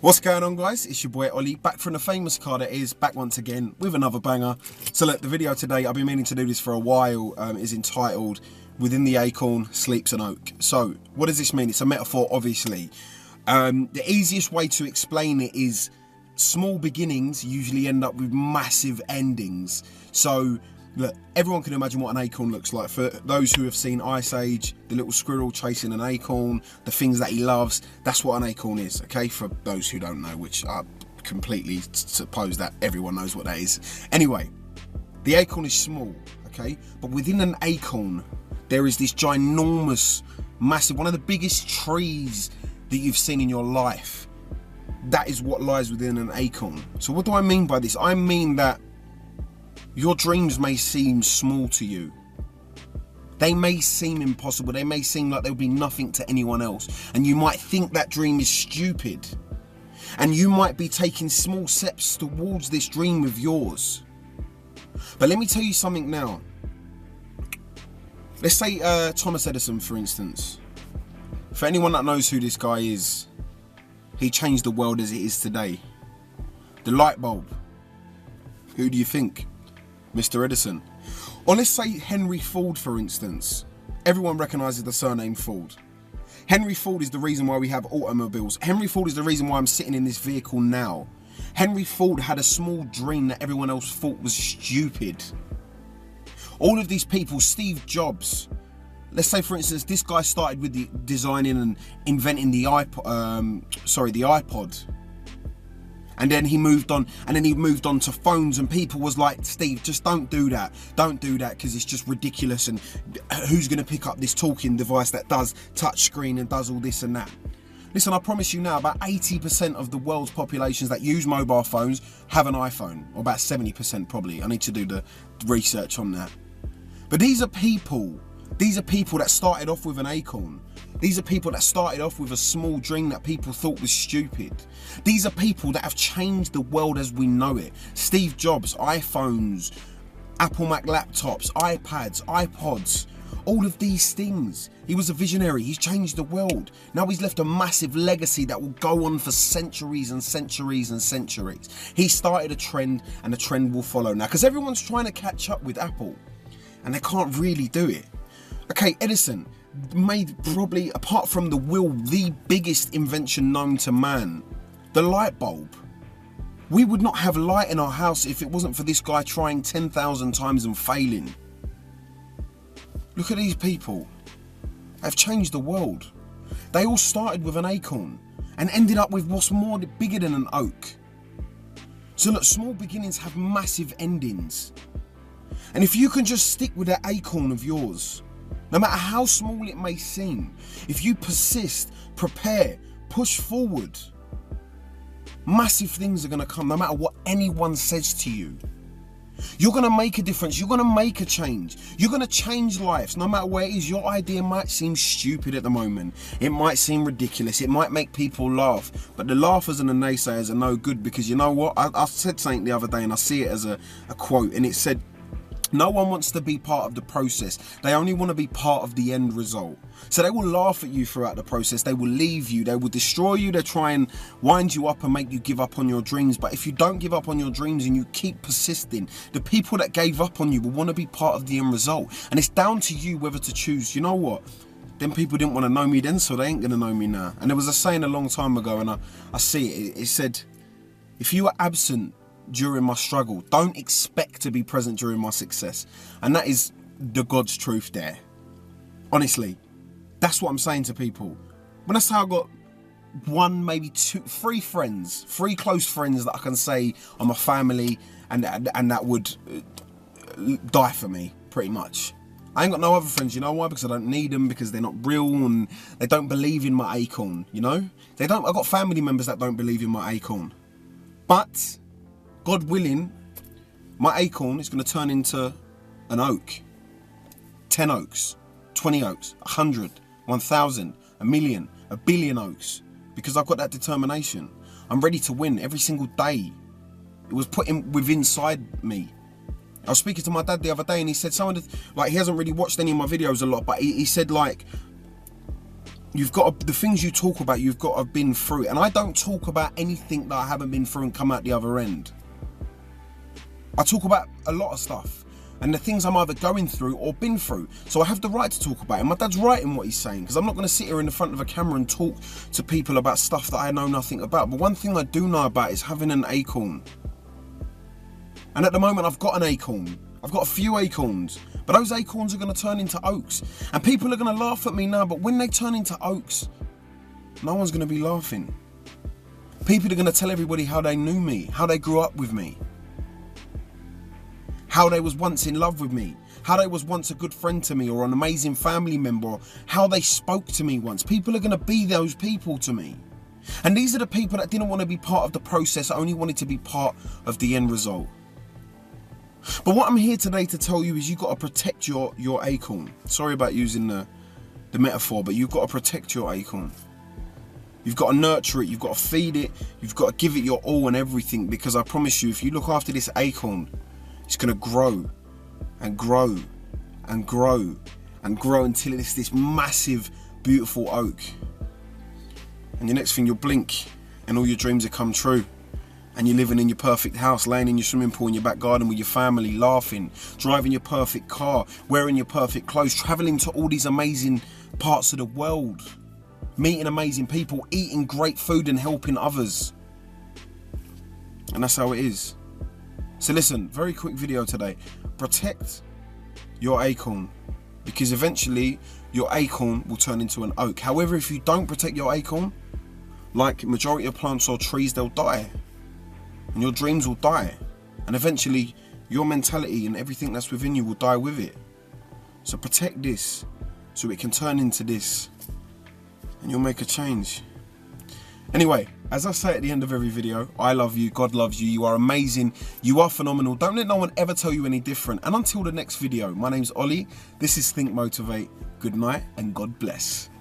What's going on, guys? It's your boy Ollie, back from the famous car that is, back once again with another banger. So look, the video today, I've been meaning to do this for a while, is entitled Within the Acorn Sleeps an Oak. So what does this mean? It's a metaphor, obviously. The easiest way to explain it is small beginnings usually end up with massive endings. So look, everyone can imagine what an acorn looks like. For those who have seen Ice Age, the little squirrel chasing an acorn, the things that he loves, that's what an acorn is, okay? For those who don't know, which I completely suppose that everyone knows what that is. Anyway, the acorn is small, okay? But within an acorn, there is this ginormous, massive, one of the biggest trees that you've seen in your life. That is what lies within an acorn. So what do I mean by this? I mean that your dreams may seem small to you. They may seem impossible. They may seem like there'll be nothing to anyone else. And you might think that dream is stupid. And you might be taking small steps towards this dream of yours. But let me tell you something now. Let's say Thomas Edison, for instance. For anyone that knows who this guy is, he changed the world as it is today. The light bulb. Who do you think? Mr. Edison. Or let's say Henry Ford, for instance. Everyone recognises the surname Ford. Henry Ford is the reason why we have automobiles. Henry Ford is the reason why I'm sitting in this vehicle now. Henry Ford had a small dream that everyone else thought was stupid. All of these people, Steve Jobs. Let's say, for instance, this guy started with the designing and inventing the iPod. And then he moved on, to phones, and people was like, Steve, just don't do that. Don't do that, because it's just ridiculous, and who's going to pick up this talking device that does touch screen and does all this and that? Listen, I promise you now, about 80% of the world's populations that use mobile phones have an iPhone, or about 70% probably. I need to do the research on that. But these are people that started off with an acorn. These are people that started off with a small dream that people thought was stupid. These are people that have changed the world as we know it. Steve Jobs, iPhones, Apple Mac laptops, iPads, iPods, all of these things. He was a visionary. He's changed the world. Now he's left a massive legacy that will go on for centuries and centuries and centuries. He started a trend, and the trend will follow now, because everyone's trying to catch up with Apple, and they can't really do it. Okay, Edison made, probably apart from the wheel, the biggest invention known to man, the light bulb. We would not have light in our house if it wasn't for this guy trying 10,000 times and failing. Look at these people. They've changed the world. They all started with an acorn and ended up with what's more bigger than an oak. So look, small beginnings have massive endings. And if you can just stick with that acorn of yours, no matter how small it may seem, if you persist, prepare, push forward, massive things are going to come, no matter what anyone says to you. You're going to make a difference. You're going to make a change. You're going to change lives, no matter where it is. Your idea might seem stupid at the moment. It might seem ridiculous. It might make people laugh. But the laughers and the naysayers are no good, because you know what? I said something the other day, and I see it as a quote, and it said, no one wants to be part of the process. They only want to be part of the end result. So they will laugh at you throughout the process. They will leave you. They will destroy you. They try and wind you up and make you give up on your dreams. But if you don't give up on your dreams and you keep persisting, the people that gave up on you will want to be part of the end result. And it's down to you whether to choose. You know what? Them people didn't want to know me then, so they ain't going to know me now. And there was a saying a long time ago, and I see it. It said, if you are absent during my struggle, don't expect to be present during my success. And that is the God's truth there. Honestly, that's what I'm saying to people. When I say I got one, maybe two, three close friends that I can say are my family, and that would die for me, pretty much. I ain't got no other friends, you know why? Because I don't need them, because they're not real, and they don't believe in my acorn, you know? I've got family members that don't believe in my acorn. But God willing, my acorn is going to turn into an oak. 10 oaks, 20 oaks, 100, 1,000, a million, a billion oaks. Because I've got that determination. I'm ready to win every single day. It was put inside me. I was speaking to my dad the other day, and he said he hasn't really watched any of my videos a lot, but he said, like, the things you talk about, you've got to have been through. And I don't talk about anything that I haven't been through and come out the other end. I talk about a lot of stuff and the things I'm either going through or been through. So I have the right to talk about it. My dad's right in what he's saying, because I'm not going to sit here in the front of a camera and talk to people about stuff that I know nothing about. But one thing I do know about is having an acorn. And at the moment I've got an acorn. I've got a few acorns, but those acorns are going to turn into oaks. And people are going to laugh at me now, but when they turn into oaks, no one's going to be laughing. People are going to tell everybody how they knew me, how they grew up with me, how they was once in love with me, how they was once a good friend to me or an amazing family member, or how they spoke to me once. People are going to be those people to me. And these are the people that didn't want to be part of the process, only wanted to be part of the end result. But what I'm here today to tell you is you've got to protect your acorn. Sorry about using the metaphor, but you've got to protect your acorn. You've got to nurture it, you've got to feed it, you've got to give it your all and everything, because I promise you, if you look after this acorn, it's going to grow and grow and grow and grow until it's this massive, beautiful oak. And the next thing, you'll blink and all your dreams will come true. And you're living in your perfect house, laying in your swimming pool in your back garden with your family, laughing, driving your perfect car, wearing your perfect clothes, traveling to all these amazing parts of the world, meeting amazing people, eating great food and helping others. And that's how it is. So listen, very quick video today. Protect your acorn, because eventually your acorn will turn into an oak. However, if you don't protect your acorn, like majority of plants or trees, they'll die. And your dreams will die, and eventually your mentality and everything that's within you will die with it. So protect this so it can turn into this, and you'll make a change. Anyway, as I say at the end of every video, I love you, God loves you, you are amazing, you are phenomenal. Don't let no one ever tell you any different. And until the next video, my name's Ollie, this is Think Motivate. Good night and God bless.